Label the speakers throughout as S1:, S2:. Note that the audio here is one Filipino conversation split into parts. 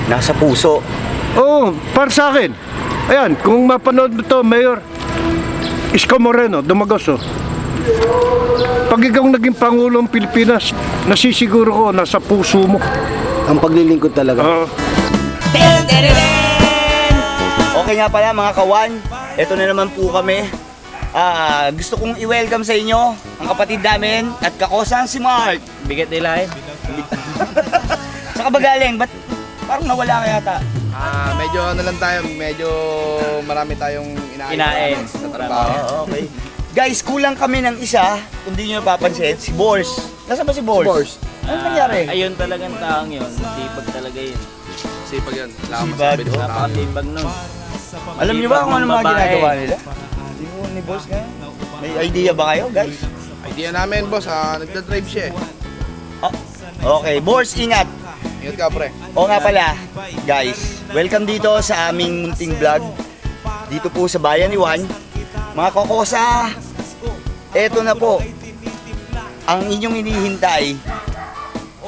S1: nasa puso.
S2: Oo, para sa akin. Ayan, kung mapanood mo to, Mayor Isko Moreno, Dumagoso. Pag ikaw naging Pangulong Pilipinas, nasisiguro ko, nasa puso mo.
S3: Ang paglilingkod talaga.
S1: Okay nga pala mga kawan, eto na naman po kami. Gusto kong i-welcome sa inyo ang kapatid namin at kakosan si Mark. Bigat nila eh. Saka ba galing? Ba't parang nawala ka yata?
S4: Medyo ano lang tayo, medyo marami tayong inain sa trabaho.
S1: Okay. Guys, kulang kami ng isa, kung di nyo napapansin, si Bors. Nasaan ba si Bors?
S4: Bors.
S1: Ano nangyari?
S5: Ayun talagang taong yun, sipag talaga yun.
S4: Sipag yun.
S1: Sipag,
S5: Napakasipag nun.
S1: Alam niyo ba kung ano mga ginagawa nila? Di mo ni Bors ngayon? May idea ba kayo, guys?
S4: Idea namin, boss, nagdadrive siya eh.
S1: Okay, Bors, ingat!
S4: Ingat ka, pre.
S1: O nga pala, guys, welcome dito sa aming munting vlog. Dito po sa bayan ni Juan. Mga kokosa, eto na po. Ang inyong hinihintay,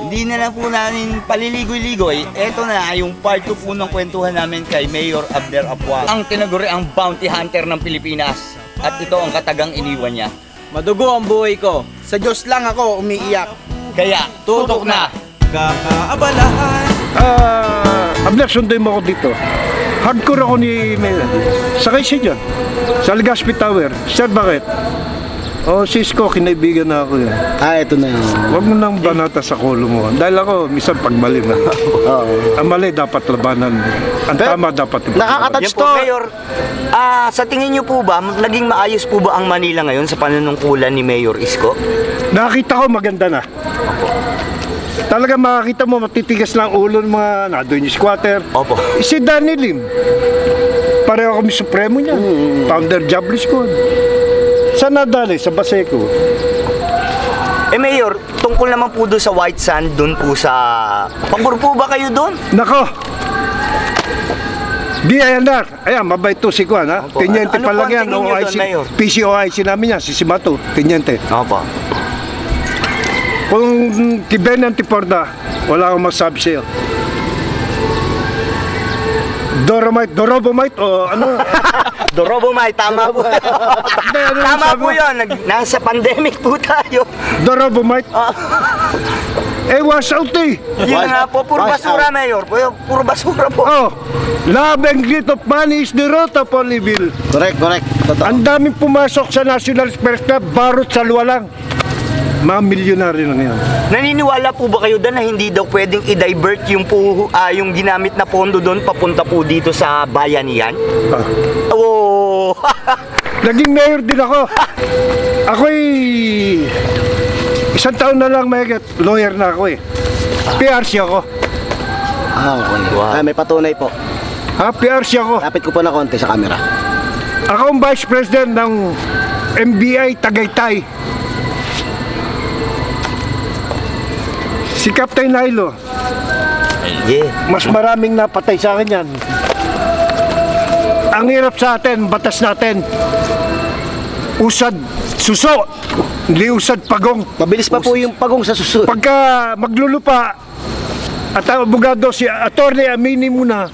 S1: hindi na lang po namin paliligoy-ligoy. Eto na yung part 2 po ng kwentuhan namin kay Mayor Abner Apuaga. Ang tinaguri ang bounty hunter ng Pilipinas. At ito ang katagang iniwan niya.
S5: Madugo ang buhay ko.
S4: Sa Diyos lang ako umiiyak.
S1: Kaya, tutok na!
S2: Abner, sunday mo ako dito. Hardcore ako ni Mayor. Sakay siya dyan. Sa Legazpi Tower. Sir, bakit? Cisco, kinaibigan na ako yun.
S3: Ito na yun.
S2: Huwag mo nang banata sa kulo mo. Dahil ako, minsan pag mali na. Ang mali dapat labanan. Ang tama dapat ipagbalaban.
S3: Nakakatouch
S1: Yan po, Mayor. Sa tingin niyo po ba, naging maayos po ba ang Manila ngayon sa panunungkulan ni Mayor Isko?
S2: Nakita ko maganda na. Talaga makakita mo, matitigas lang ulo ng mga nadoon yung squatter.
S1: Opo.
S2: Si Danny Lim. Pareho kami supremo niya. Founder Jobless ko. Saan nadali? Sa Baseco.
S1: Mayor, tungkol naman po doon sa White Sand, doon po sa... Pabor po ba kayo doon?
S2: Nako! Di ayan na. Ayan, mabait to si Juan, ha?
S1: Opo.
S2: Teniente
S1: Ano
S2: pa
S1: po
S2: lang
S1: ang
S2: yan.
S1: tingin niyo doon, Mayor?
S2: PCOIC namin yan, si Simato. Teniente.
S1: Opo.
S2: Kung kiben ng Tiporda, wala akong masabi sa'yo. Dorobomite o ano?
S1: Dorobomite, tama po. Tama po yun. Nasa pandemic po tayo.
S2: Dorobomite? Wash out eh.
S1: Yun nga po, puro basura, Mayor. Puro basura po.
S2: Love and greed of money is the root of all evil.
S3: Correct. Totoo.
S2: Ang daming pumasok sa National Sports Club, barot sa luwa lang. Mga milyonaryo na ngayon.
S1: Naniniwala po ba kayo doon na hindi daw pwedeng i-divert yung ginamit na pondo doon papunta po dito sa bayanihan? Oh!
S2: Naging mayor din ako. Ako'y isang taon na lang may lawyer na ako eh. PRC ako.
S3: Okay.
S1: Wow.
S3: May patunay po.
S2: PRC ako.
S3: Lapit ko po na konti sa camera.
S2: Ako ang vice president ng MBI Tagaytay. Si Captain Nailo.
S1: Yeah.
S2: Mas maraming napatay sa akin yan. Ang hirap sa atin, batas natin. Usad, suso. Hindi usad, pagong.
S3: Mabilis pa po yung pagong sa susunod.
S2: Pagka maglulupa at ang abogado si attorney aminin mo na,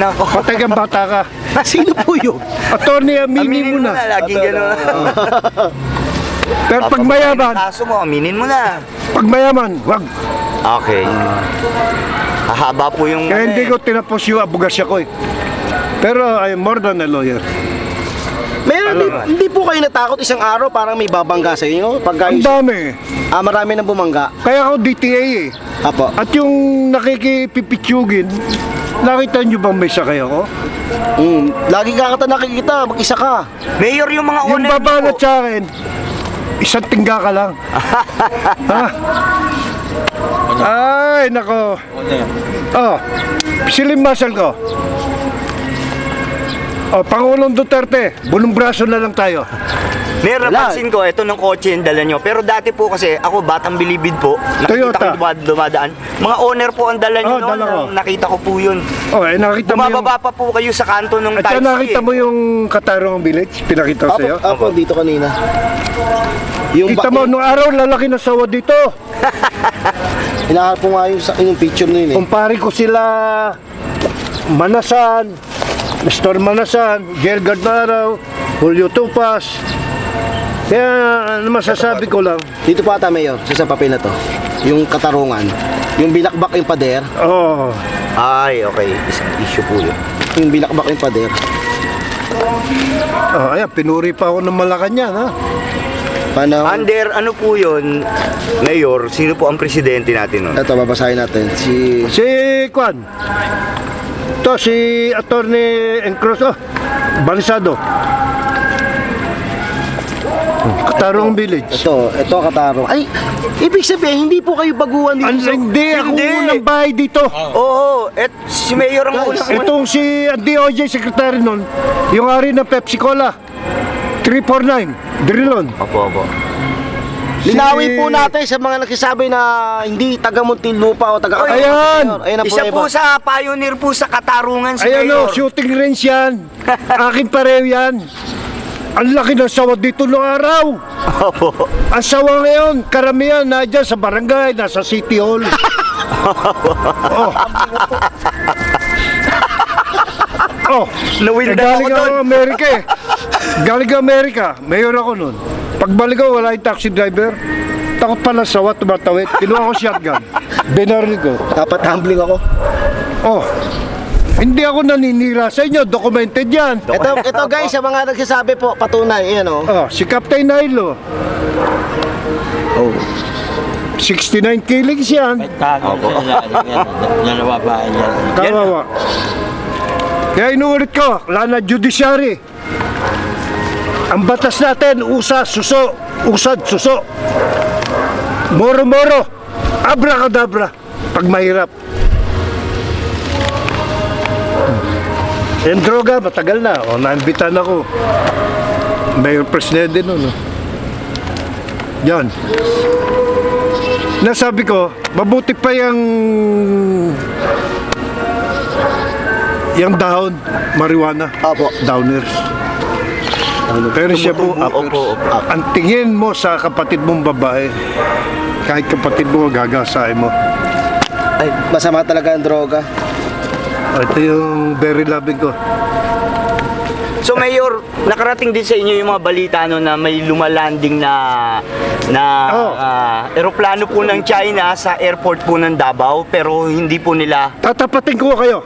S1: Nako.
S2: patay kang bata ka.
S3: Sino po yun?
S2: Attorney aminin mo na.
S1: Laging gano'n.
S2: Pero pag mayaman,
S1: Kaso mo, aminin mo na.
S2: pag mayaman, wag.
S1: Okay. Hahaba po yung...
S2: Kaya hindi ko tinapos yung abogasya ko eh. Pero I am more than a lawyer.
S3: Hindi po kayo natakot isang araw parang may babangga sa inyo?
S2: Ang dami.
S3: Marami nang bumangga.
S2: Kaya ako DTA eh.
S3: Apo.
S2: At yung nakikipipitsugin, nakita nyo bang may sakay ako?
S3: Lagi ka nakikita, mag-isa ka.
S1: Mayor, yung mga
S2: Yung
S1: owner
S2: babanat
S1: niyo po.
S2: sa akin, isang tingga ka lang. Ha? Ay, nako. Silim muscle ko. Pangulong Duterte, bulong braso na lang tayo.
S1: Mayor, napansin ko, ito ng kotse yung dala nyo. Pero dati po kasi, ako batang bilibid po. Nakikita ko dumadaan. Mga owner po ang dala nyo
S2: dala ko.
S1: noon. Nakita ko po yun.
S2: Nakita mo yung...
S1: Bumababa pa po kayo sa kanto ng
S2: At
S1: taxi.
S2: nakita mo yung Katarong Village? Pinakita ko sa'yo?
S3: Apo, dito kanina.
S2: Kita mo, nung araw lalaki na sawa dito.
S3: Hinahanap ko nga yung picture na yun eh.
S2: Kumpare ko sila Manasan, Mr. Manasan, Gergard Maraw, Julio Tupas. Kaya ano masasabi ko lang,
S3: Dito pa ata, Mayor, sa papel na to. Yung katarungan. Yung binakbak yung pader.
S2: oh,
S1: Ay, okay. Issue po yun.
S3: Yung binakbak yung pader.
S2: ayan, pinuri pa ako ng Malacanang, ha?
S3: Paano?
S1: Under, ano po yun, Mayor? Sino po ang presidente natin nun?
S3: Ito, babasahin natin. Si...
S2: Si Kwan. Ito, si Attorney Encros, Balisado. Katarong Village.
S3: Ito katarong. Ay, ibig sabihin, hindi po kayo baguhan dito.
S2: Hindi, ako
S1: Hindi.
S2: unang bahay dito.
S1: Oo, si Mayor ang unang.
S2: Itong si DOJ Secretary nun, yung ari ng Pepsi Cola, 349, Drilon.
S1: Opo.
S3: Linawin po natin sa mga nagsasabi na hindi taga Muntinlupa o taga...
S2: Ayan!
S3: Ayan ang
S1: Isa po
S3: prueba.
S1: sa pioneer po sa katarungan si
S2: Ayan o,
S1: Mayor.
S2: shooting range yan. Akin pareho yan. Ang laki ng sawa dito noong araw.
S1: Opo.
S2: Ang sawa ngayon, karamihan na dyan sa barangay, nasa City Hall. Oh,
S1: Nawil na ako
S2: galing ako
S1: doon.
S2: Amerika eh. Galing ako Amerika, mayor ako nun. Pagbalik ko, wala yung taxi driver. Takot pala sawa, tumatawid. Kinuha ko shotgun. Binaril ko.
S3: Dapat humbling ako.
S2: Oh, hindi ako naninira sa inyo, documented yan.
S3: Ito guys, sa mga nagsasabi po, patunay. Ayan o.
S2: Oh, si Captain Nailo.
S3: Oh.
S2: 69 killings yan.
S5: Tago sa yan nababae niya.
S2: Kawawa. Kaya inuulit ko, wala na judiciary. Ang batas natin, usad, suso. Moro-moro. Abracadabra. Pag mahirap. Yung droga, matagal na. O, naimbitan ako. Mayor Presidente nun. Yan. Nasabi ko, mabuti pa yung dahon, marijuana,
S3: Opo.
S2: downers. Pero siya po,
S1: Opo.
S2: ang tingin mo sa kapatid mong babae, kahit kapatid mo, gagasain mo.
S3: Masama talaga ang droga.
S2: Ito yung very loving ko.
S1: So Mayor, nakarating din sa inyo yung mga balita no, na may lumalanding na eroplano po ng China sa airport po ng Davao pero hindi po nila.
S2: Tatapatin ko kayo.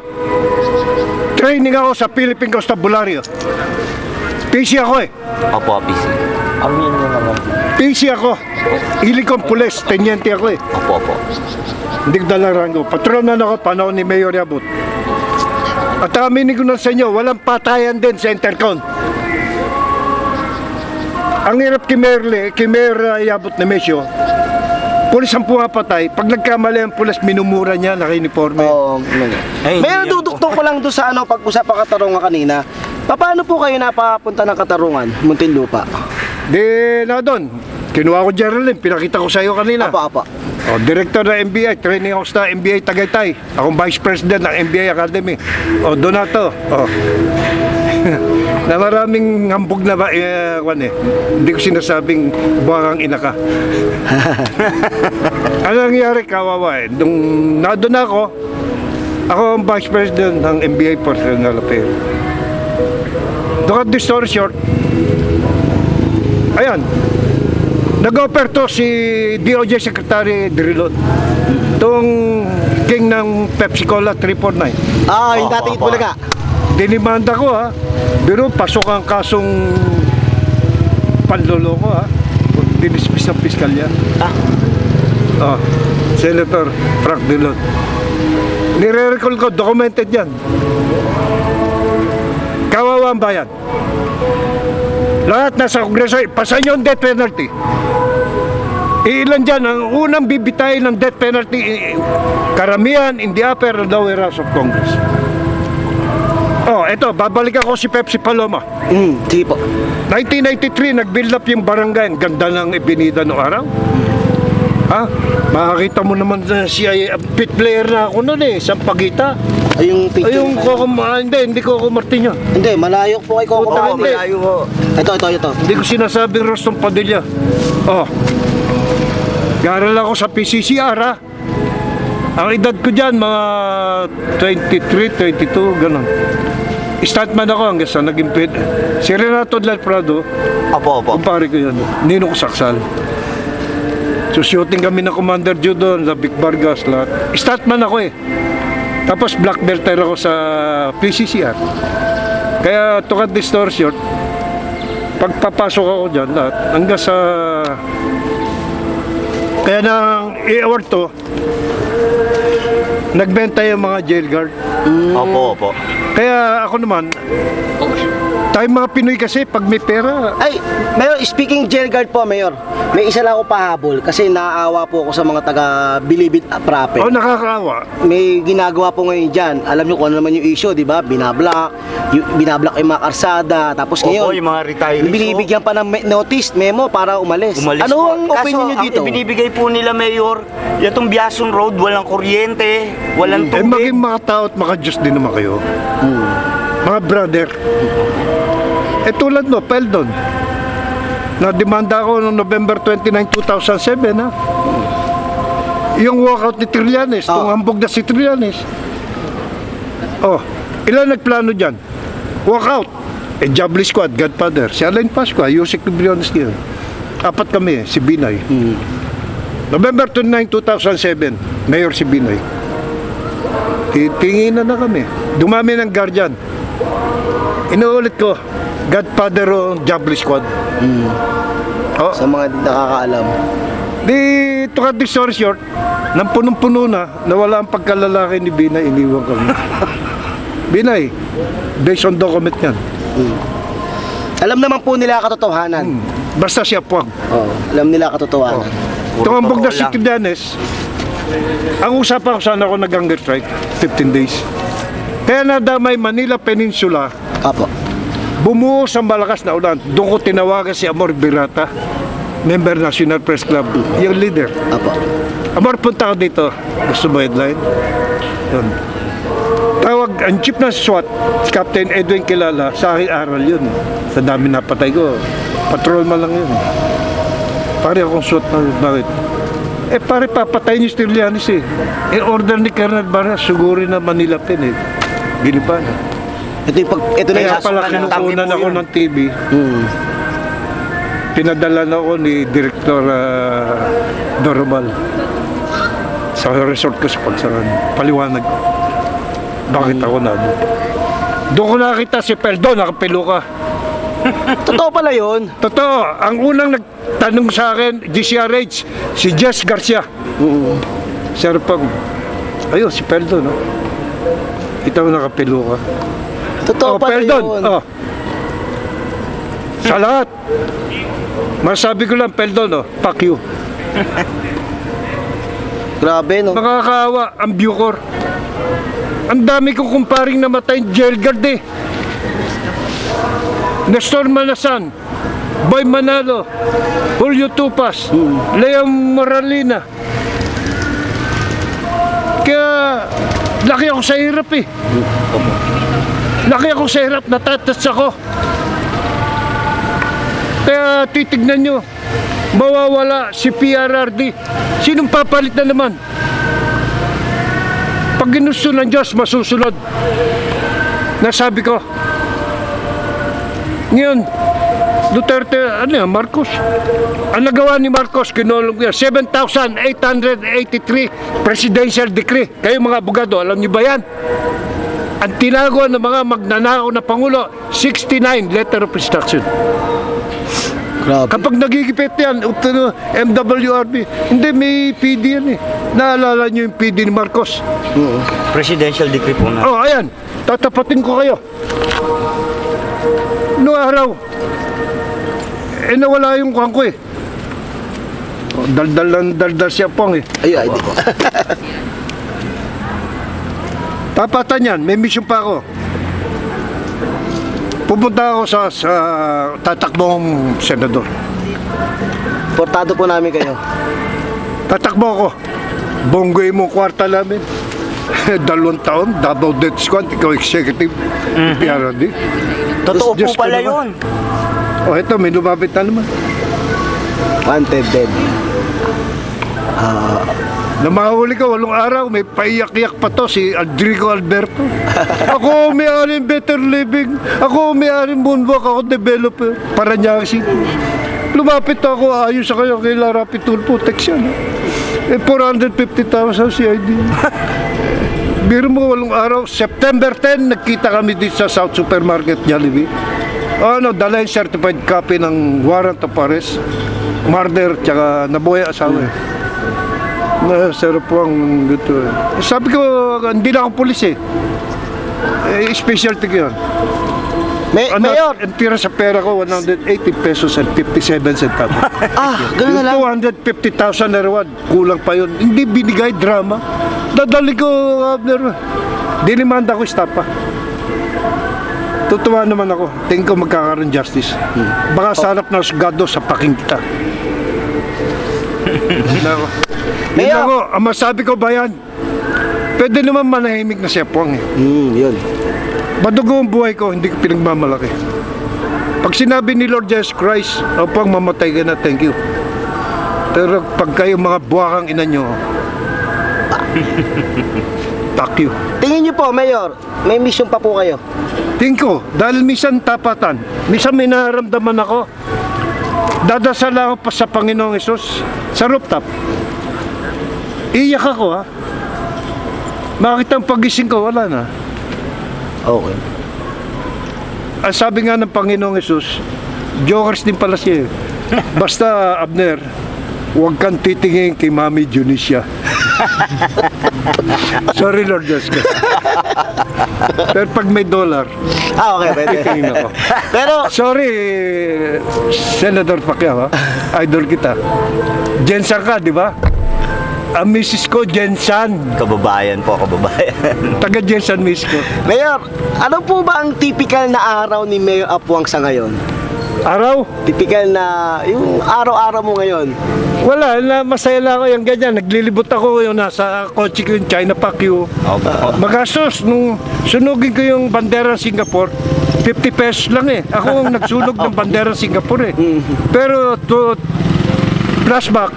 S2: Training ako sa Philippine Constabulary. PC ako eh.
S1: Opo, PC.
S5: Amin nyo naman.
S2: PC ako. Hilig kong pulis, tenyente ako eh.
S1: Opo.
S2: Hindi ko dalang rango. Patronan ako, panahon ni Mayor Yabut. At aminin ko na sa inyo, walang patayan din sa intercon. Ang hirap kay Mayor Yabut na Mesyo, pulis ang pumapatay. Pag nagkamali ang pulis, minumura niya, naka-uniforme.
S3: Oo.
S1: Ay,
S3: May
S1: hindi yan
S3: naduduktok ko lang doon sa pag-usapan katarungan kanina. Paano po kayo napapunta ng katarungan, Muntinlupa?
S2: Di na doon. Kinuha ko Geraldine, pinakita ko sa iyo kanina.
S3: Apa.
S2: O, director ng MBI, training ako sa MBI Tagaytay. Akong vice president ng MBI Academy. O, doon na to. O. Na maraming hambog na ba, hindi ko sinasabing buwakang ina ka. Ano nangyari, kawawa eh. Nung nandun ako ang vice president ng MBI Personnel Affairs. To cut the story short, ayan, nag-offer to si DOJ Secretary Drilon. Itong king ng Pepsi Cola 349.
S3: Yung dating Itbulaga.
S2: Dinimanda ko ha. Pero pasok ang kasong panloloko ha. Dinismiss ng piskalya. Senator Frank Drilon. Nire-recall ko, documented yan. Kawawa ang bayan. Lahat nasa kongreso, pasan yung death penalty. Ilan dyan, ang unang bibitayin ng death penalty, karamihan in the upper and lower house of Congress. Eto, babalik ako si Pepsi Paloma.
S3: Sige po.
S2: 1993, nag-build up yung barangay. Ang ganda ng ibinida noong araw. Makakita mo naman na siya, pit player na ako noon eh, Sampaguita.
S3: Yung picture.
S2: Yung hindi Coco Martinho.
S3: Hindi, malayo po kay Coco.
S2: Puta, hindi.
S1: Malayo ho.
S3: Ito.
S2: Hindi ko sinasabing Rostom Padilla. Garal ako sa PCCR ha. Ang edad ko dyan, mga 23, 22, ganun. Stuntman ako hanggang sa naging pit. Si Renato Del Prado,
S1: Opo, opo.
S2: kumpare ko yun. Nino ko Saksal. So shooting kami ng Commander Joe doon, sa Big Vargas, lahat. Stuntman ako eh. Tapos black belter ako sa PCCR. Kaya to cut the story short, pagpapasok ako dyan lahat, hanggang sa... Kaya nang i-award to, nagbenta yung mga jail guard.
S1: Opo, opo.
S2: Kaya ako naman, tayo mga Pinoy kasi pag may pera,
S3: Ay, Mayor, speaking jail guard po, Mayor, may isa lang ako pahabol kasi naaawa po ako sa mga taga Bilibid Prape.
S2: oh nakakaawa.
S3: May ginagawa po ngayon dyan. Alam niyo kung ano naman yung issue, di ba? Binablock yung mga karsada. Tapos
S1: Opo,
S3: ngayon,
S1: yung mga retirees.
S3: binibigyan pa ng notice, memo para umalis.
S1: Umalis
S3: Ano
S1: po.
S3: ang opinion niyo dito?
S1: Kaso, ang ibinibigay po nila, Mayor, itong Biason Road, walang kuryente, walang
S2: Eh
S1: tubig.
S2: maging mga tao at mga-Diyos din naman kayo. Mga brother. Eh tulad no, Peldon. Na-demanda ako noong November 29, 2007 ha. Yung walkout ni Trillanes, itong hambog na si Trillanes. Oh, ilan nagplano dyan? Walkout. Eh, Jabli Squad, Godfather. Si Alain Pascua, Yusek Libriones yun. Apat kami, si Binay. November 29, 2007, Mayor si Binay. Tinginan na kami. Dumami ng guardian. Inuulit ko, Godfather o Jabli Squad. Oh,
S3: Sa mga di nakakaalam.
S2: di to cut the story short, nang punong-puno na, nawala ang pagkalalaki ni Binay, iniwan kami. Binay, based on document yan.
S3: Alam naman po nila katotohanan.
S2: Basta siya puwag.
S3: Alam nila katotohanan.
S2: Tumambog na
S1: totoo
S2: si
S1: lang.
S2: Trillanes, ang usapan ko sana ako nag-hunger strike, 15 days. Kaya nadamay Manila Peninsula,
S3: Apo.
S2: bumuo sa malakas na ulan. Doon ko tinawagan si Amor Birata, member National Press Club, yung leader.
S3: Apo.
S2: Amor, punta ka dito. Gusto mo headline? Yun. Tawag, ang chief na SWAT, si Captain Edwin Kilala, sa akin aral yun. Sa dami napatay ko, patrolman lang yun. Pare akong SWAT na, bakit? Eh pare, papatay niyo si Trillanes eh. Eh order ni Colonel Barras, sugurin na Manila Pen eh. Ginipan.
S3: Ito na
S2: Kaya
S3: yung...
S2: pala
S1: ng tangke
S2: kinukunan
S1: po
S2: ako
S1: yun.
S2: ng TV.
S3: Hmm.
S2: Pinadala na ako ni Director Doromal sa resort ko sa Pagsaran. Paliwanag ko. Bakit ako na doon ko nakita si Peldo, nakapilo ka.
S3: Totoo pala yun.
S2: Totoo, ang unang nagtanong sa akin, GCRH, si Jess Garcia. Sir Pag, ayun, si Peldo, no? Kita mo nakapilo ka.
S3: Totoo pala
S2: Peldon,
S3: yun.
S2: oh. Sa lahat. Masabi ko lang, Peldon, oh, fuck you.
S3: Grabe, no?
S2: Makakaawa ang Bucor. Ang dami kong kumparing namatay jail guard eh. Nestor Manasan, Boy Manalo, Julio Tupas, Leo Moralina. Kaya laki ako sa hirap eh. Laki ako sa hirap, natatas ako. Kaya titignan nyo, mawawala si PRRD. Sinong papalit na naman? Pag ginusto ng Diyos, masusunod. Nasabi ko. Ngayon, Duterte, ano yan, Marcos? Ang nagawa ni Marcos, kinulong ko yan, 7,883 presidential decree. Kayo mga abogado, alam niyo ba yan? Ang tinago ng mga magnanakaw na Pangulo, 69 letter of instruction.
S3: Grabe.
S2: Kapag nagigipit yan, MWRB, hindi, may PD yan eh. Naalala niyo yung PD ni Marcos?
S1: Presidential decree po na.
S2: Oh, ayan, tatapatin ko kayo. Noong araw, eh nawala yung kuhan ko eh. Oh, daldal siya pong eh.
S3: Ayun, ay,
S2: Tapatan yan, may mission pa ako. Pupunta ako sa tatakbong senador.
S3: portado po namin kayo.
S2: Tatakbo ako. Bonggoy mo kwarta namin. 2 taon, Davao Death Squad, ikaw executive, PRD.
S1: Totoo po
S2: Diyos ko
S1: pala
S2: naman.
S1: yun.
S2: Oh, ito, may lumapit na naman.
S3: Wanted dead.
S2: Na mahuli ka, 8 araw, may paiyak-iyak pa to si Aldrico Alberto. Ako may-ari ng Better Living. Ako may-ari ng Moonwalk. Ako developer. Paranaque City. Lumapit ako, ayos sa kayo kay Rapid Tulpo. Text yan. 450,000 CID. Biro mo 8 araw. September 10, nagkita kami dito sa South Supermarket, Jollibee. Dala yung certified copy ng warrant of arrest, murder, tsaka nabuhay asawa. Sarap po ang gito. Sabi ko, hindi na ako pulis eh. Specialty ko yun.
S3: Mayor!
S2: Ang tira sa pera ko, 180 pesos and 57 centavos.
S3: Ganun na lang.
S2: 250,000 na reward, kulang pa yun. Hindi binigay, drama. Dadali ko, Abner. Dinimanda ko, stapa. Tutuwa naman ako. Tingin ko magkakaroon justice. Baka sarap na sugado sa paking kita. Yun ako, ang masabi ko ba yan? Pwede naman manahimik na siya Puang eh.
S3: Yun.
S2: Madugo ang buhay ko, hindi ko pinagmamalaki. Pag sinabi ni Lord Jesus Christ, Puang, mamatay ka na, thank you. Pero pag kayo mga buwakang ina nyo, fuck you.
S3: Tingin niyo po, Mayor, may mission pa po kayo.
S2: Tingin ko, dahil minsan tapatan, minsan may nararamdaman ako, dadasal ako pa sa Panginoong Hesus sa rooftop. Iyak ako ha. Makita ang pagising ko, wala na.
S3: Okay.
S2: Ang sabi nga ng Panginoong Hesus, jokers din pala siya eh. Basta Abner, huwag kang titingin kay Mami Junicia. Sorry Lord Diyos ko. Pero pag may dollar,
S3: Okay, pwede.
S2: titingin ako.
S3: Pero,
S2: Sorry, Senator Pacquiao, ha? Idol kita. Jensan ka, di ba? Ang misis ko, Jensan.
S1: Kababayan po, kababayan.
S2: Taga Jensan miss ko.
S3: Mayor, ano po ba ang typical na araw ni Mayor Apuang sa ngayon?
S2: Araw?
S3: Typical na, yung araw-araw mo ngayon.
S2: Wala, masaya lang ako yung ganyan. Naglilibot ako yung nasa kotse ko yung China Pacquiao. Magastos, nung sunugin ko yung bandera ng Singapore, 50 pesos lang eh. Ako ang nagsunog ng bandera ng Singapore eh. Pero to flashback,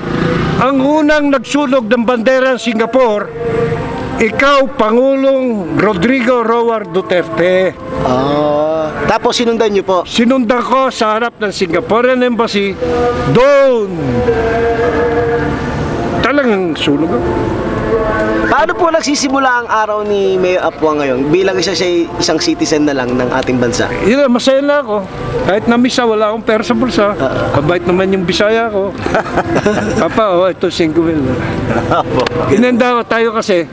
S2: ang unang nagsunog ng bandera ng Singapore, ikaw, Pangulong Rodrigo Roa Duterte.
S3: Tapos sinundan niyo po.
S2: Sinundan ko sa harap ng Singaporean Embassy. Doon! Talagang sunog ako.
S3: Paano po nagsisimula ang araw ni Mayor Apuang ngayon? Bilang isang citizen na lang ng ating bansa.
S2: Yun, masaya na ako. Kahit na misa, wala akong pera sa bulsa. Kabait naman yung Bisaya ko. Papa, ito 5,000. Inanda ko tayo kasi,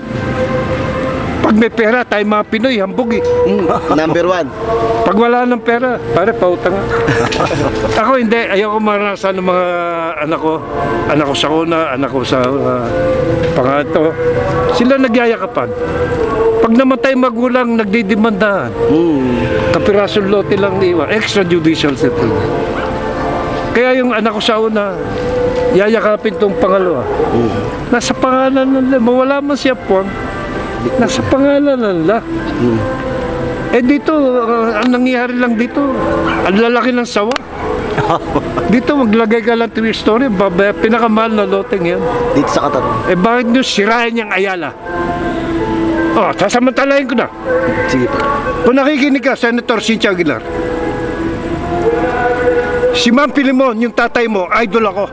S2: pag may pera, tayo mga Pinoy, hambog eh.
S3: Number 1.
S2: Pag wala ng pera, pare, pautang nga. Ako hindi, ayoko maranasan ng mga anak ko. Anak ko sa una, anak ko sa pangato. Sila nagyayakapan. Pag namatay magulang, nagdidimandaan. Kapirasong lote lang iwan. Extrajudicial settlement. Kaya yung anak ko sa una, yayakapin tong pangalawa. Nasa pangalan nila, mawala man siya Puang. Nasa pangalan nila. Eh dito, ang nangyayari lang dito, ang lalaki ng sawa. Dito maglagay ka lang 3 story, pinakamahal na loteng yan.
S3: Dito sa Qatar.
S2: Eh bakit nyo sirain niyang Ayala? Sasamantalahin ko na.
S3: Sige po.
S2: Kung nakikinig ka, Senator Cynthia Aguilar, si Ma'am Filimon, yung tatay mo, idol ako.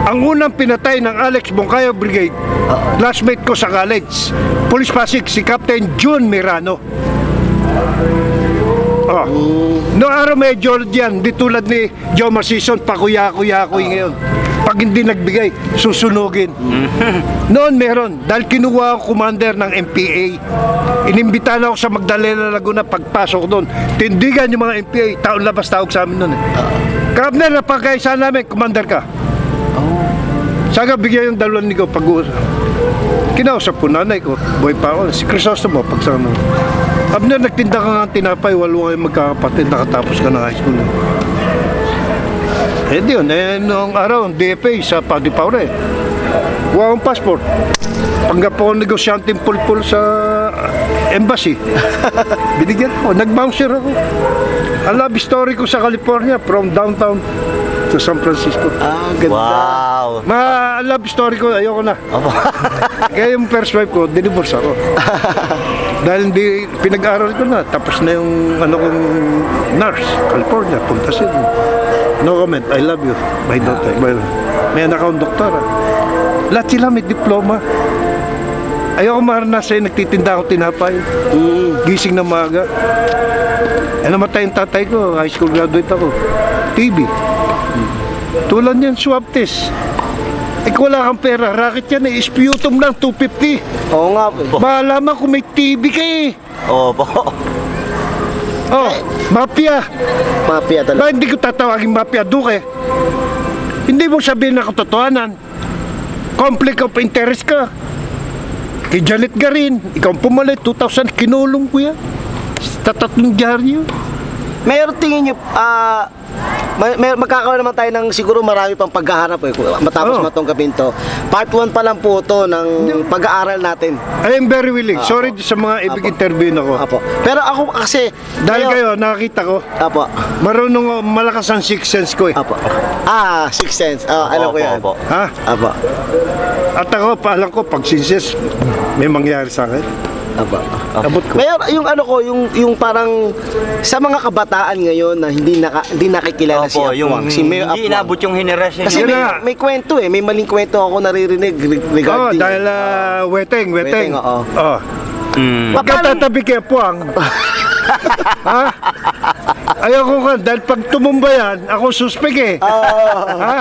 S2: Ang unang pinatay ng Alex Bongkayo Brigade, classmate ko sa college, Police Pasig, si Captain June Mirano. No araw may geology yan, di tulad ni Joe Masison, pakuya-kuya-kuy ngayon. Pag hindi nagbigay, susunugin. Noon meron, dahil kinuha ako commander ng MPA. Inimbitahan ako sa Magdalena Laguna, pagpasok doon. Tindigan yung mga MPA, taon labas tawag sa amin noon eh. Kapner, napagkaisa namin, commander ka. Saga bigyan yung 2,000 pag-uusap. Kinausap ko nanay ko, buhay pa ako, si Crisostomo pagsama. Abner, nagtinda ka nga tinapay, 8 kayo magkakapatid, nakatapos ka ng high school. Eh di yun, noong araw, DFA sa Padipaure. Kuha akong passport. Panggap ako negosyanteng pulpul sa embassy. Binigyan ko, nag-bouncer ako. Ang love story ko sa California, from downtown Sa San Francisco.
S3: Ah, ganda.
S1: Wow.
S2: Love story ko, ayoko na.
S1: Opo.
S2: Kaya yung first wife ko, dinivorce ako. Dahil hindi, pinag-aral ko na. Tapos na yung kong nurse, California, punta Sydney. No comment, I love you, my daughter. May anak akong doktora. Lahat sila may diploma. Ayoko maranasan, nagtitinda ako tinapay. Gising na maaga. Namatay yung tatay ko, high school graduate ako. TB. Tulad yan, swab test. Kung wala kang pera, racket yan eh, sputum lang, 250.
S3: Oo nga po.
S2: Malaman kung may TB ka eh.
S1: Opo.
S2: Oh, mafia.
S3: Mafia talaga.
S2: Ba hindi ko tatawagin mafia, Duke? Hindi mo sabihin na katotohanan. Conflict of interest ka. Kay Janet Garin, ikaw pumalit, 2,000, kinulong ko yan. Sa 3 dyaryo.
S3: Mayor, tingin nyo, magkakaroon naman tayo ng siguro marami pang paghahanap matapos matunggapin to. Part 1 pa lang po to ng pag-aaral natin.
S2: I am very willing. Sorry sa mga ibig interview ako.
S3: Apo. Pero ako kasi
S2: Dahil kayo, nakakita ko,
S3: Apo.
S2: marunong malakas ang sixth sense ko eh.
S3: Apo. Sixth sense. Alam ko yan.
S1: Opo.
S2: Ha?
S3: Apo.
S2: At ako, paalam ko, pag sinses, may mangyari sa akin.
S3: Apo.
S2: Abot ko.
S3: Mayor, yung parang sa mga kabataan ngayon na hindi nakikilala si
S1: Opo,
S3: Apuang, si Mayor
S1: hindi
S3: Apuang.
S1: inabot yung henerasyon.
S3: Kasi
S2: Yun na.
S3: may kwento may maling kwento ako naririnig regarding.
S2: Dahil weteng.
S3: Weteng, oo.
S2: Huwag ka tatabi kay Puang. Ha? Ayoko ka, dahil pag tumumba yan, ako suspek eh. Ha?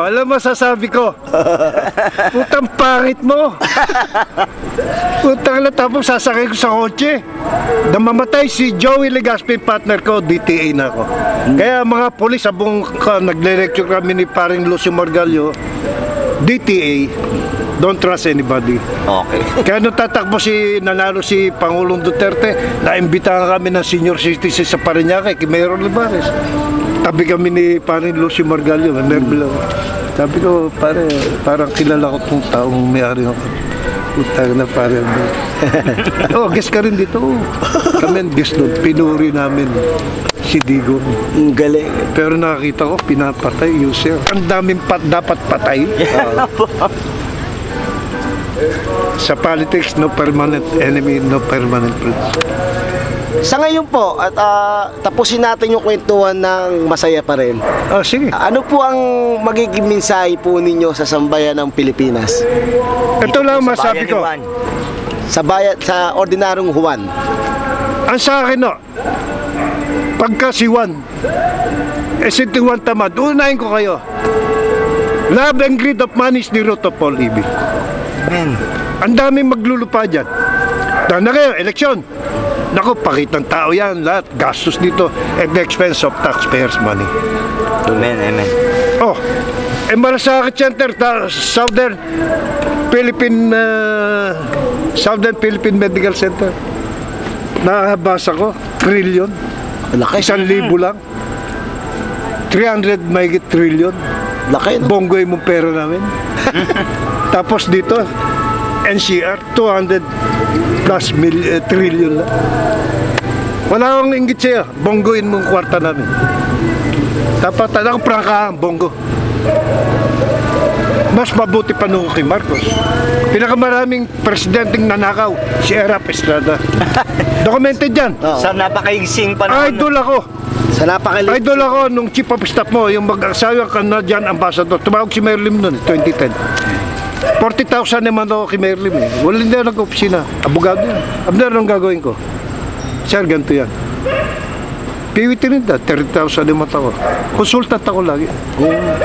S2: Alam mo sasabi ko. Putang pangit mo. Putang na, tapos sasakay ko sa kotse. Namamatay si Joey Legaspi, partner ko, DTA na ako. Kaya mga polis, abong nagle-lecture kami ni paring Lucio Margallo, DTA, don't trust anybody.
S1: Okay.
S2: Kaya nung tatakbo nanalo si Pangulong Duterte, naimbitahan kami ng senior citizen sa Parañaque, kay Mayor Olivares. Tabi kami ni paring Lucio Margallo, nervous. Sabi ko, parang kilala ko itong taong may-ari ako. Utang na parang guest ka rin dito. Kami guest doon, pinuri namin si Digo.
S3: Ang galing.
S2: Pero nakakita ko, pinapatay, user. Ang daming dapat patay. Sa politics, no permanent enemy, no permanent friends.
S3: Sa ngayon po, at tapusin natin yung kwentuhan ng masaya pa rin.
S2: Sige.
S3: Ano po ang magiging mensahe po ninyo sa sambayan ng Pilipinas?
S2: Ito lang masabi ko.
S3: Sa ordinaryong Juan.
S2: Ang sa akin, no, pagka si Juan, si Juan tamad, unahin ko kayo. Love and greed of money is the root of all evil.
S1: Amen.
S2: Ang daming maglulupa dyan. Dahil na kayo, eleksyon. Naku, pakitang tao yan, lahat. Gastos dito at the expense of taxpayers' money.
S1: Amen, amen.
S2: Malasakit Center, Southern Philippine Medical Center. Nakabasa ko, trillion.
S3: Laki.
S2: 1,000 lang. 300 mahigit trillion.
S3: Laki, no?
S2: Bonggoy mong pera namin. Tapos dito, NCR, 200 plus trillion lang. Wala akong inggit sa'yo, bonggoin mong kwarta namin. Dapat ako prangkahan, bonggo. Mas mabuti pa nung kay Marcos. Pinakamaraming presidenteng nanakaw, si Erap Estrada. Documented yan.
S1: Sa napakaigsing panahon.
S2: Idol ako.
S3: Sa napakaliit.
S2: Idol ako nung chief of staff mo, yung mag-asawang Canadian ambassador. Tumawag si Mayor Lim noon, 2010. 40,000 naman ako kay Mayor Lim eh. Wala hindi ako nag-opisina. Abogado yan. Abner, anong gagawin ko? Sir, ganito yan. PWT rin da, 30,000 naman ako. Consultant ako lagi.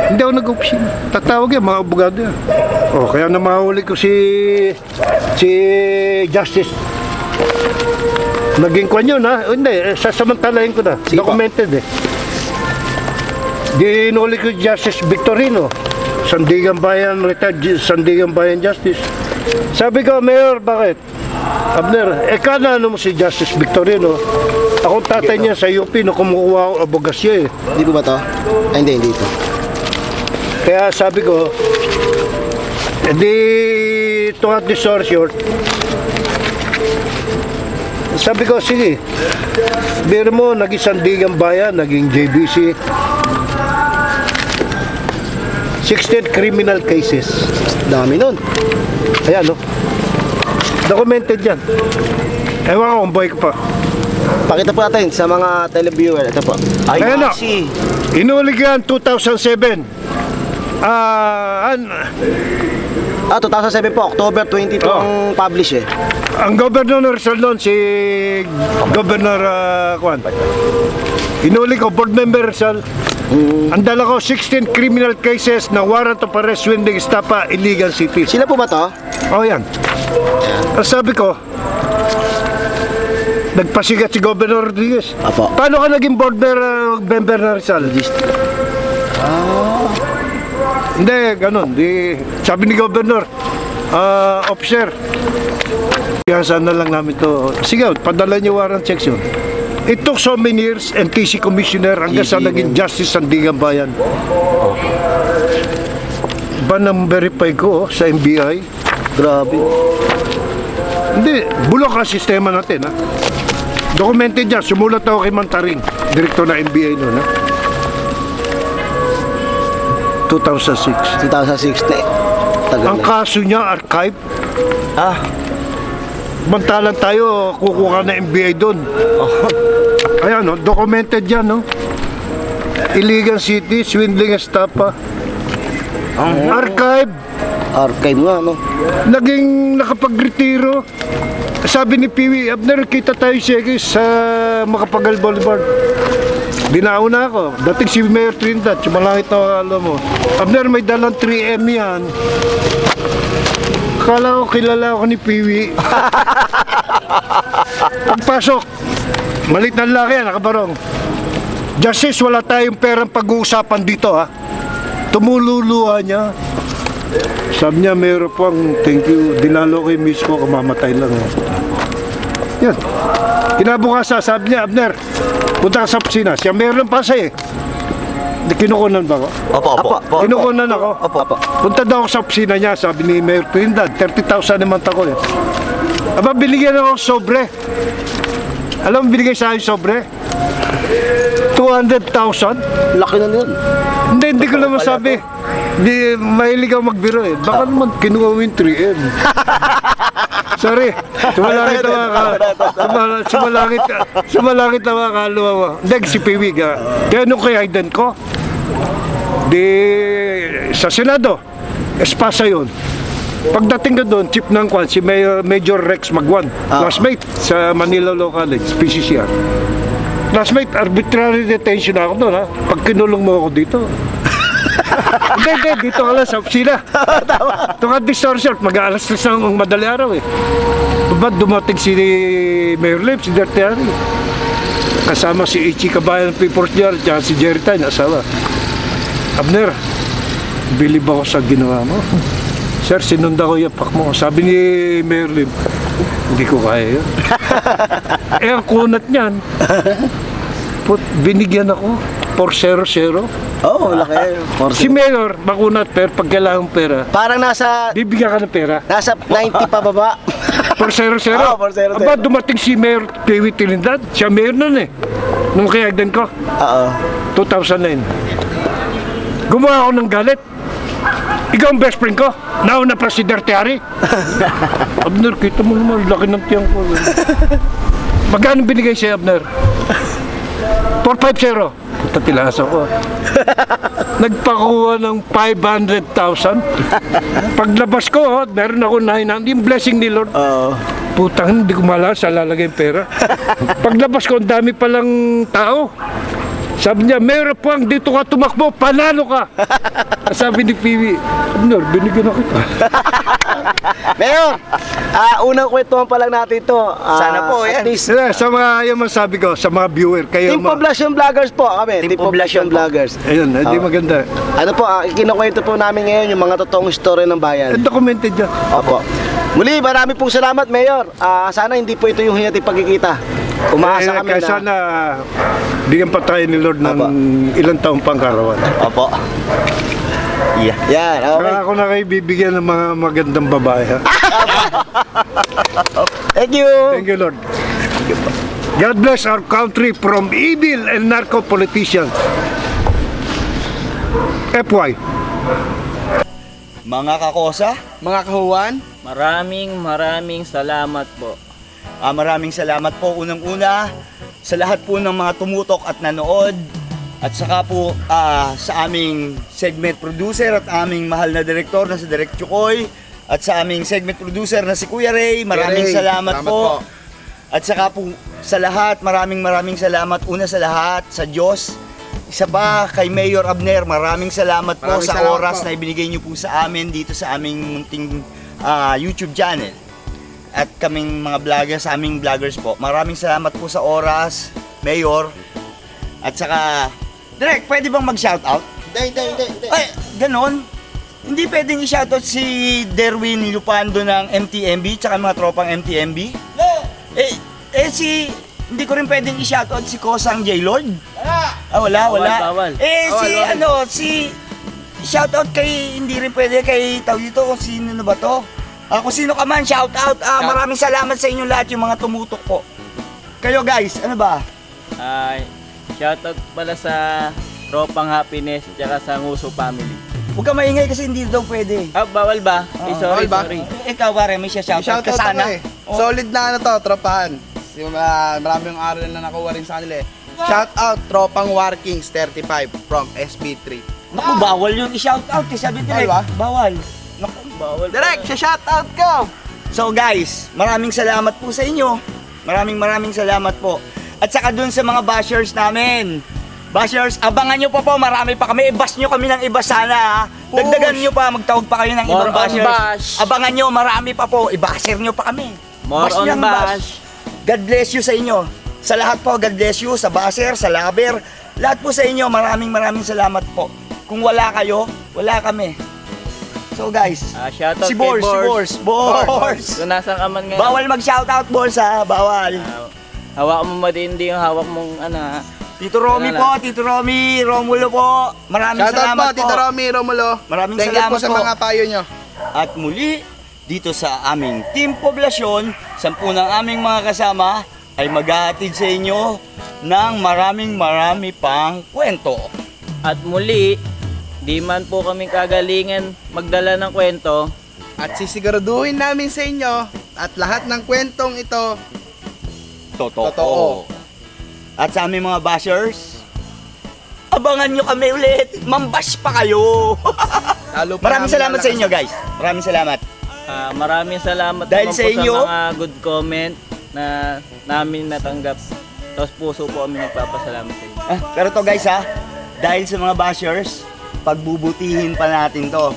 S2: Hindi ako nag-opisina. Tatawag yan, mga abogado yan. Kaya na mahuli ko si Justice. Naging kwan yun ha. Hindi, sasamantalahin ko na. Documented eh. Ginuli ko Justice Victorino. Sandigan Bayan, retired Sandigan Bayan Justice. Sabi ko, Mayor, bakit? Abner, ano mo si Justice Victorino? Ako tatay niya sa UP na kumukuha ako abogasya eh.
S3: Hindi po ba to? Hindi ito.
S2: Kaya sabi ko, to cut the story short, sabi ko, sige, biro mo, naging Sandigan Bayan, naging JBC. 16 criminal cases.
S3: Dami nun.
S2: Ayan, no? Documented yan. Ewan ko kung buhay ka pa.
S3: Pakita po natin sa mga televiewer. Ito po.
S2: Ayan na.
S1: si
S2: Inulig yan 2007.
S3: 2007 po, October 22 ang publish eh.
S2: Ang governor ng Rizal doon, si Governor Juan. Inulig ko, board member Rizal. Ang dala ko, 16 criminal cases na warrant of arrest, swindling, estafa, illegal city.
S3: Sila po ba to?
S2: Oh, yan. Ang sabi ko, nagpasigat si Governor Rodriguez.
S3: Apo.
S2: Paano ka naging board member ng Rizal? Hindi, ganun. Sabi ni Governor, officer, kaya sana lang namin to. Sige, padala niyo warrant section. It took so many years, NTC Commissioner, hanggang sa naging Justice Sandigan Bayan. Ba nang verify ko sa NBI?
S3: Grabe.
S2: Hindi, bulok ang sistema natin, ha? Documented yan, sumulat ako kay Mantaring, direktor na NBI noon, ha? 2006.
S3: 2006 na eh. Tagal
S2: Ang
S3: na.
S2: kaso niya, archive. Bantalan tayo, kukuha na NBI doon. Ayan, no? Documented yan, no? Illegal city, swindling estafa. Archive.
S3: Archive nga, no?
S2: Naging nakapag-retiro. Sabi ni Piwi, Abner, kita tayo siya sa Makapagal Boulevard. Dinao na ako. Dating si Mayor Trinidad, sumalangit na alam mo. Abner, may dalang 3M yan. Kala ko, kilala ako ni Piwi. Pagpasok, malit na lalaki yan, nakabarong. Justice, wala tayong perang pag-uusapan dito, ha? Tumululuha niya. Sabi niya, mayroon po ang thank you. Dinalo ko yung miss ko, kamamatay lang. Yan. Kinabukasan, sabi niya, Abner, punta ka sa opisina. Siya mayroon pa siya eh. Kinukunan ba ako?
S1: Opo.
S2: Kinukunan ako.
S1: Opo.
S2: Punta daw ako sa opisina niya, sabi ni Mayor Trinidad, 30,000 naman ako eh. Aba, binigyan ako sobre. Alam mo, binigay sa akin sobre? 200,000.
S3: Laki na yun.
S2: Hindi ko naman sabi. Hindi, mahilig ako magbiro eh. Baka naman kinuha mo yung 3M. Sorry. Sumalangit na mga kaluwa mo. Hindi, si Piwig ha. Kaya nung kay Aiden ko, sa Senado, espasa yun. Pagdating ka doon, chief ng kwan, si Major Rex Magwan, classmate sa Manila Law College, PCCR. Classmate, arbitrary detention ako doon ha. Pag kinulong mo ako dito. Hindi, dito ka lang sa opisina. Ito nga distortion, mag-aalas na sa madali araw eh. Ba't dumating si Mayor Lim, si Dertiari? Kasama si Ichi Kabayan ng People's Jar, at si Jerry Tay, asawa. Abner, bilib ako sa ginawa mo. Sir, sinunda ko yung pak mo. Sabi ni Mayor Lim, hindi ko kaya yun. Ang kunat niyan, binigyan ako, 400.
S3: Oo, laki.
S2: Si Mayor, makunat, pero pag kailangan pera,
S3: Parang nasa
S2: bibigyan ka ng pera.
S3: 90 pa baba.
S2: 400.
S3: Oo, 400.
S2: Aba, dumating si Mayor Piwi Trinidad. Siya Mayor nun eh. Nung kayagdan ko,
S3: Oo.
S2: 2009. Gumawa ako ng galit. Ikaw ang best friend ko. Nauna pa si Dertiari. Abner, kita mo naman, laki ng tiyang ko. Magkano binigay si Abner? 450. Tatilasa ko. Nagpakuha ng 500,000. Paglabas ko, meron ako 900. Yung blessing ni Lord. Putang, hindi ko malas, lalagay yung pera. Paglabas ko, ang dami palang tao. Sabi niya, meron po ang dito ka tumakbo, panalo ka. Sabi ni Piwi, Abner, binigyan ako kita.
S3: Mayor, unang kwentuhan pa lang natin ito.
S1: Sana po, yan.
S3: At least,
S2: Sa mga, yung masabi ko, sa mga viewer, kayo
S3: Team Poblacion Vloggers po kami.
S1: Team Poblacion po.
S3: Vloggers.
S2: ayun, hindi maganda.
S3: Ano po, kinukwento po namin ngayon yung mga totoong istorya ng bayan.
S2: Documented yan.
S3: Opo. Muli, marami pong salamat, Mayor. Sana hindi po ito yung hinati pagkikita. Umaasa kami
S2: Kaya
S3: na...
S2: sana, bigyan pa tayo ni Lord ng ilang taong pangkarawan.
S1: Opo. Yeah.
S3: Yan, okay.
S2: Saka ako na kayo bibigyan ng mga magandang babae. Ha?
S3: Thank you.
S2: Thank you, Lord. God bless our country from evil and narco politicians. FY.
S1: mga kakosa,
S4: Mga kahuwan,
S5: Maraming salamat po.
S1: maraming salamat po unang-una sa lahat po ng mga tumutok at nanood. At saka po sa aming segment producer at aming mahal na direktor na si Direk Chukoy. At sa aming segment producer na si Kuya Ray, maraming
S4: Ray,
S1: salamat po. At saka po sa lahat, maraming salamat. Una sa lahat, sa Diyos. Isa pa kay Mayor Abner, maraming salamat po
S4: Maraming
S1: sa
S4: salamat
S1: oras
S4: po.
S1: na ibinigay niyo po sa amin dito sa aming munting YouTube channel. At kaming mga vlogger, sa aming vloggers po. Maraming salamat po sa oras, Mayor. At saka, Direk, pwede bang mag-shoutout?
S3: Hindi.
S1: Ay, ganon. Hindi pwedeng i-shoutout si Derwin Lupando ng MTMB tsaka mga tropang MTMB? Hindi ko rin pwedeng i-shoutout si Kosang J. Lord? Wala.
S5: Bawal.
S1: Shoutout kay, hindi rin pwede kay tao dito kung sino na ba to? Kung sino ka man, shoutout. Maraming salamat sa inyo lahat, yung mga tumutok po. Kayo guys, ano ba?
S5: Shoutout pala sa Tropang Happiness tsaka sa Nguso Family.
S1: Huwag ka maingay kasi hindi daw pwede.
S5: Bawal ba?
S4: bawal
S5: Sorry,
S4: ba?
S5: sorry.
S1: Ikaw pare, may shoutout
S4: shoutout
S1: ka sana.
S4: ako eh. Solid na tropahan. Marami yung aral na nakuha rin sa kanila eh. Shoutout, Tropang War Kings 35 from SB3.
S1: Naku, bawal yun i-shoutout. Sabi direct,
S4: Bawal ba?
S1: bawal. Naku,
S5: Bawal.
S4: Direk, shoutout ko!
S1: So guys, maraming salamat po sa inyo. Maraming salamat po. At saka dun sa mga bashers namin. Bashers, abangan nyo pa po, marami pa kami. I-bash nyo kami ng iba sana ha. Dagdagan nyo pa, magtawag pa kayo ng
S5: More
S1: ibang
S5: on
S1: bashers.
S5: bash.
S1: Abangan nyo, marami pa po. I-basher nyo pa kami.
S5: More
S1: Bash
S5: on
S1: lang,
S5: bash.
S1: God bless you sa inyo. Sa lahat po, God bless you. Sa basher, sa laber. Lahat po sa inyo, maraming salamat po. Kung wala kayo, wala kami. So guys,
S5: Shoutout
S1: si
S5: kay
S1: Bors.
S5: Kung nasaan ka man ngayon.
S1: Bawal mag-shoutout, Bors ha. Bawal.
S5: Hawak mo matindi yung hawak mong
S1: Tito Romy
S5: Wala
S1: po, Tito Romy, Romulo po. Maraming
S4: Shoutout
S1: salamat
S4: po, Tito Romy, Romulo.
S1: Maraming
S4: Thank you
S1: salamat
S4: po sa
S1: po.
S4: mga payo nyo.
S1: At muli, dito sa aming Team Poblasyon, 10 ng aming mga kasama ay maghahatid sa inyo ng marami pang kwento.
S5: At muli, di man po kami kagalingan magdala ng kwento.
S4: At sisiguraduhin namin sa inyo at lahat ng kwentong ito Totoo.
S1: At sa aming mga bashers, abangan nyo kami ulit. Mambash pa kayo.
S4: lalo pa
S1: Maraming
S4: namin
S1: salamat sa inyo guys. Maraming salamat.
S5: Maraming salamat
S1: Dahil
S5: naman
S1: sa
S5: po
S1: inyo,
S5: sa mga good comment na namin natanggap. Tapos puso po kami nagpapasalamat sa inyo.
S1: Pero to guys ha, dahil sa mga bashers, pagbubutihin pa natin to.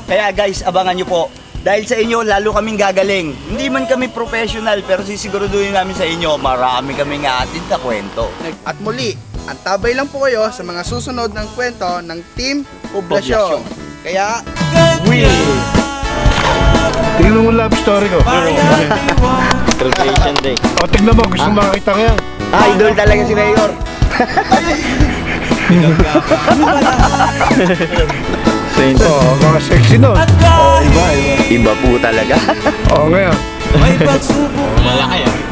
S1: Kaya guys, abangan nyo po. Dahil sa inyo, lalo kaming gagaling. Hindi man kami professional, pero sisiguraduhin namin sa inyo, marami kaming atin na kwento.
S4: At muli, antabay lang po kayo sa mga susunod ng kwento ng Team Poblasyon. Kaya,
S2: Tingnan mo love story ko.
S5: Graduation day.
S2: O, tignan mo, gusto makakita ko yan.
S1: Idol talaga si Mayor.
S2: Oo, mga sexy nun.
S1: Iba po talaga.
S2: Oo, ngayon.
S5: Malaki